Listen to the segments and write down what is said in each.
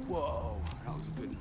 Whoa, that was a good one.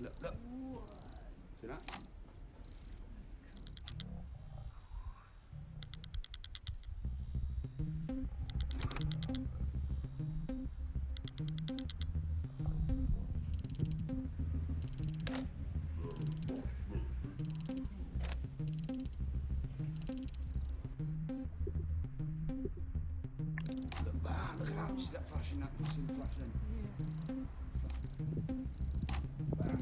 Look, look. See that? Look, bam, look at that. You see that flashing? You see the flash then? Bam.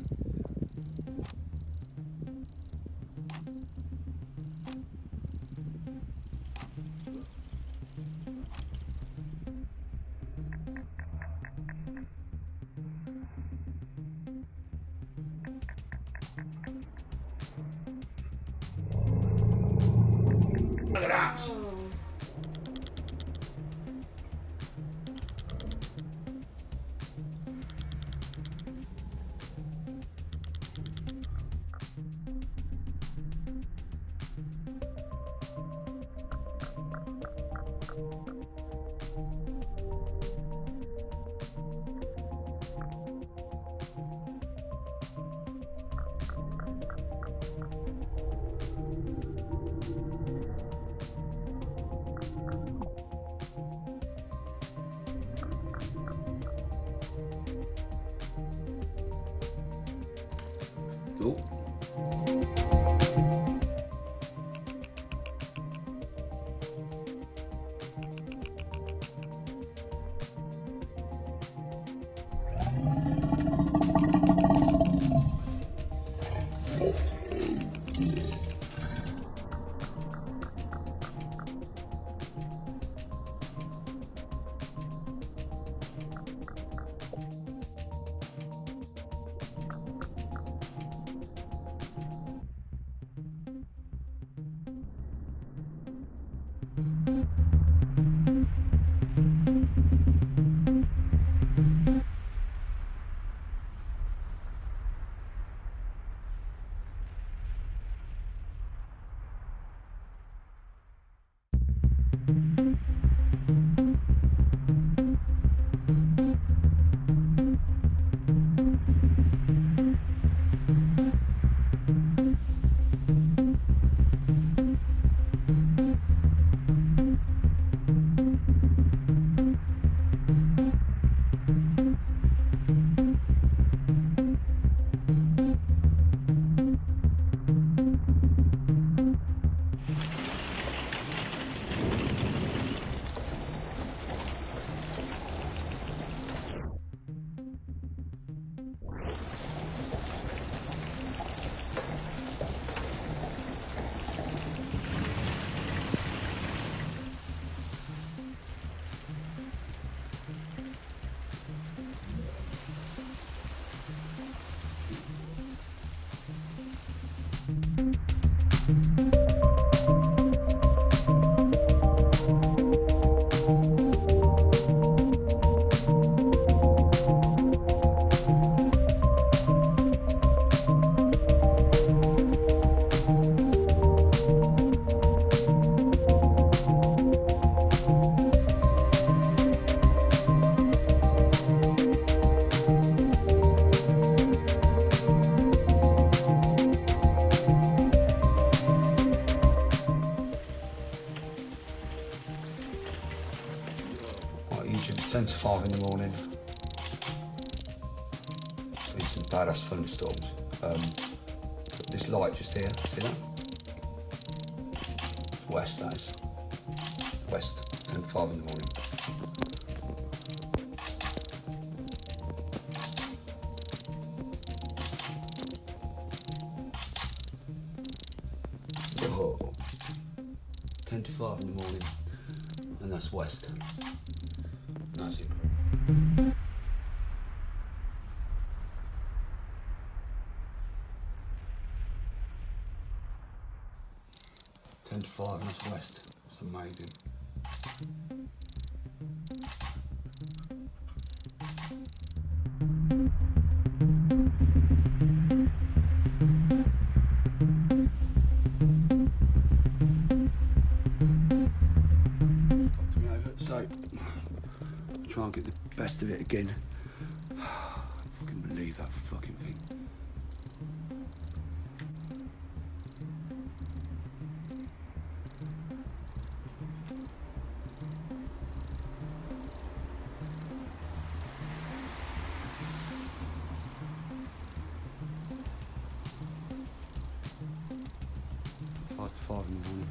Look at that! Cool. usually 10 to 5 in the morning. Been some badass thunderstorms. But this light just here, see that? It's west, that is. West, 10 to 5 in the morning. Oh, 10 to 5 in the morning, and that's west. That's incredible. 10 to 5, and that's west. It's amazing. Fucked me over, so try and get the best of it again. I fucking believe that fucking thing. Five in the morning.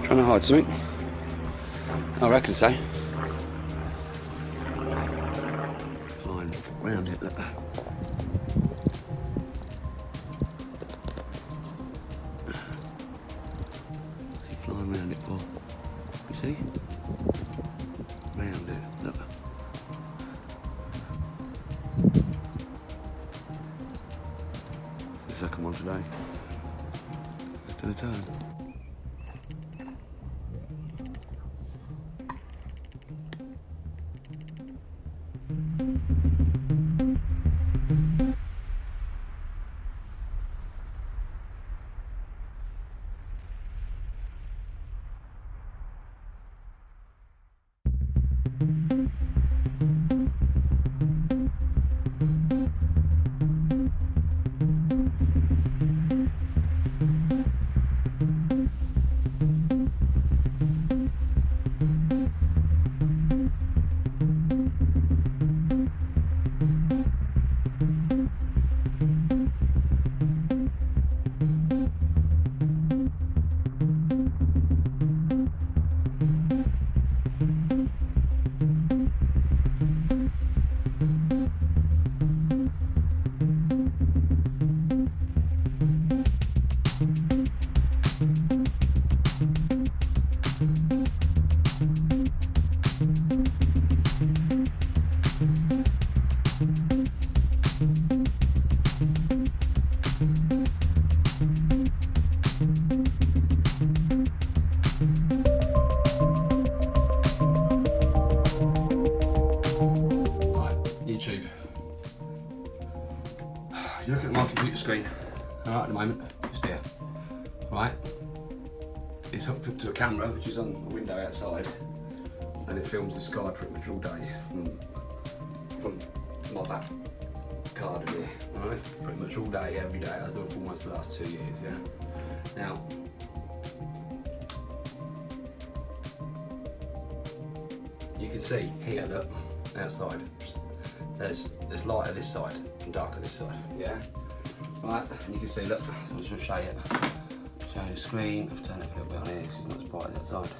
Trying to hide something? I reckon so. Flying round it, look. Flying round it, Paul. You see? Round it, look. The second one today. It's to the turn. you look at my computer screen, alright, at the moment, just here, right? It's hooked up to a camera which is on a window outside, and it films the sky pretty much all day from my back garden here, alright? Pretty much all day, every day, as done for almost the last 2 years, yeah? Now, you can see here, look, outside, there's light at this side and dark at this side, yeah? Right, and you can see, look, I'm just going to show you the screen. I've turned it up a little bit on here because it's not as bright as outside.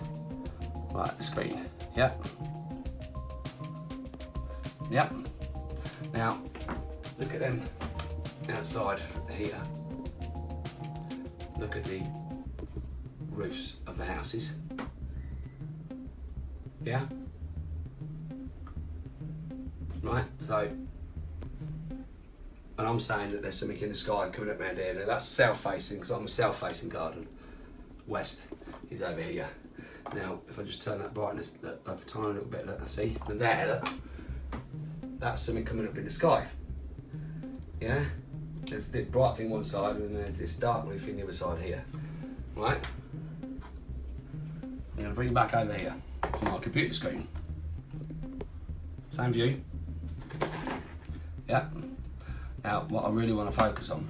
Right, the screen, yep. Yep. Now, look at them outside here. Look at the roofs of the houses. Yeah? Right, so, and I'm saying that there's something in the sky coming up around here. Now that's south-facing, because I'm a south-facing garden. West is over here. Now, if I just turn that brightness up a tiny little bit, look, see? And there, look, that's something coming up in the sky. Yeah? There's the bright thing one side, and then there's this dark roof thing the other side here. Right? I'm going to bring you back over here to my computer screen. Same view. Yeah. Now, what I really want to focus on,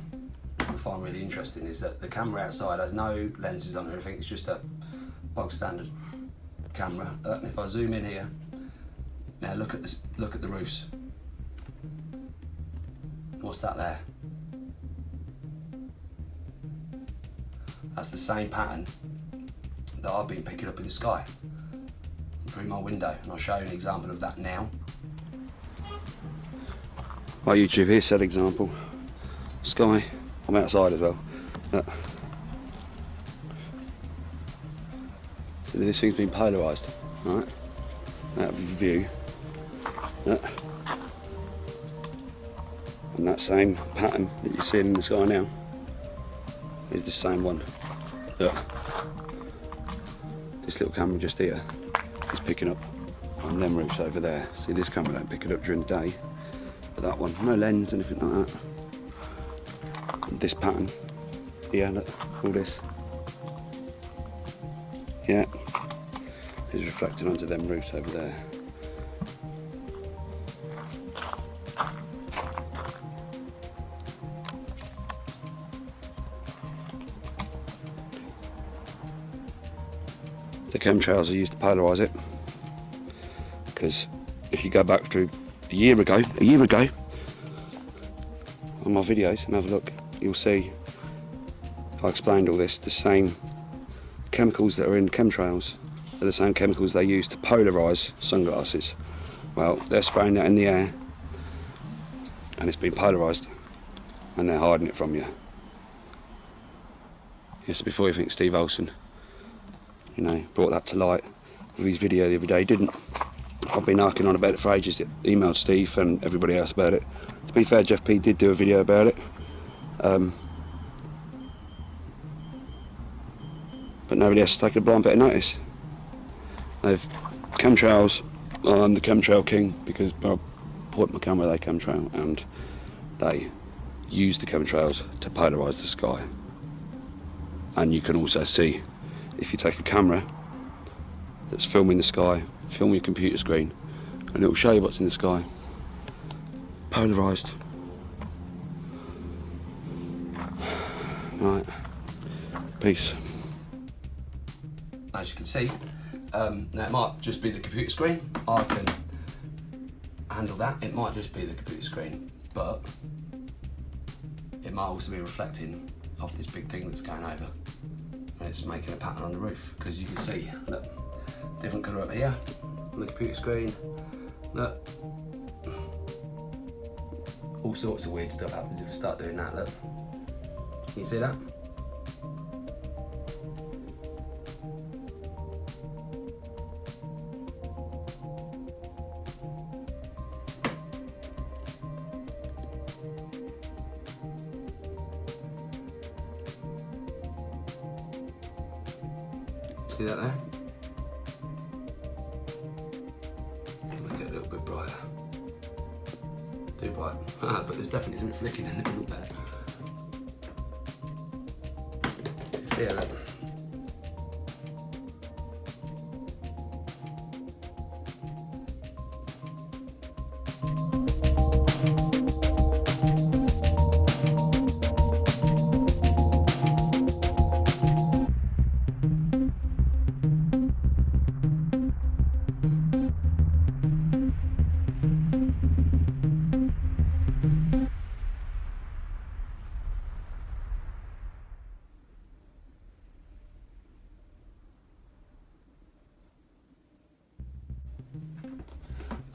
what I find really interesting, is that the camera outside has no lenses on or anything. It's just a bog standard camera. And if I zoom in here, now look at this. Look at the roofs. What's that there? That's the same pattern that I've been picking up in the sky through my window, and I'll show you an example of that now. My YouTube here said example. Sky. I'm outside as well. So this thing's been polarised, right? Out of view. And that same pattern that you're seeing in the sky now is the same one. Look. This little camera just here is picking up on them roofs over there. See, this camera don't pick it up during the day. But that one, no lens, anything like that. And this pattern, yeah, look, all this, yeah, is reflected onto them roofs over there. The chemtrails are used to polarise it, because if you go back to a year ago on my videos and have a look, you'll see I explained all this. The same chemicals that are in chemtrails are the same chemicals they use to polarise sunglasses. Well, they're spraying that in the air and it's been polarised and they're hiding it from you. Yes, before you think Steve Olsen, you know, brought that to light with his video the other day, didn't. I've been arguing on about it for ages. Emailed Steve and everybody else about it. To be fair, Jeff P did do a video about it. But nobody else has taken a blind bit of notice. Chemtrails, I'm the Chemtrail King because I point my camera at a chemtrail and they use the chemtrails to polarise the sky. And you can also see, if you take a camera that's filming the sky, film your computer screen, and it will show you what's in the sky. Polarised. Right. Peace. As you can see, now it might just be the computer screen. I can handle that. It might just be the computer screen, but it might also be reflecting off this big thing that's going over, and it's making a pattern on the roof, because you can see, look, different colour up here on the computer screen. Look, all sorts of weird stuff happens if I start doing that. Look, can you see that? See that there? Make it a little bit brighter. Too bright. But there's definitely something flicking in the middle there. Just here, look.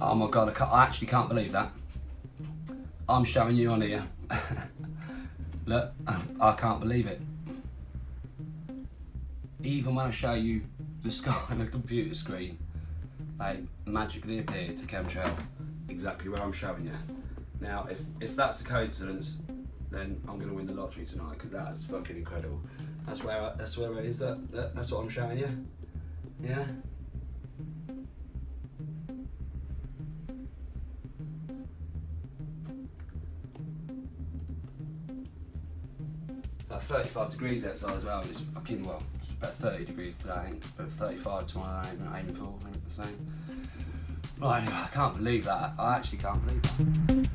Oh my god, I actually can't believe that. I'm showing you on here. Look, I can't believe it. Even when I show you the sky on a computer screen, they magically appear to chemtrail exactly where I'm showing you. Now, if that's a coincidence, then I'm going to win the lottery tonight, because that's fucking incredible. That's where it is. That's what I'm showing you. Yeah. It's like 35 degrees outside as well. It's fucking, well, it's about 30 degrees today, I think. But 35 tomorrow, I'm aiming for, I think the same. Right, anyway, I can't believe that. I actually can't believe that.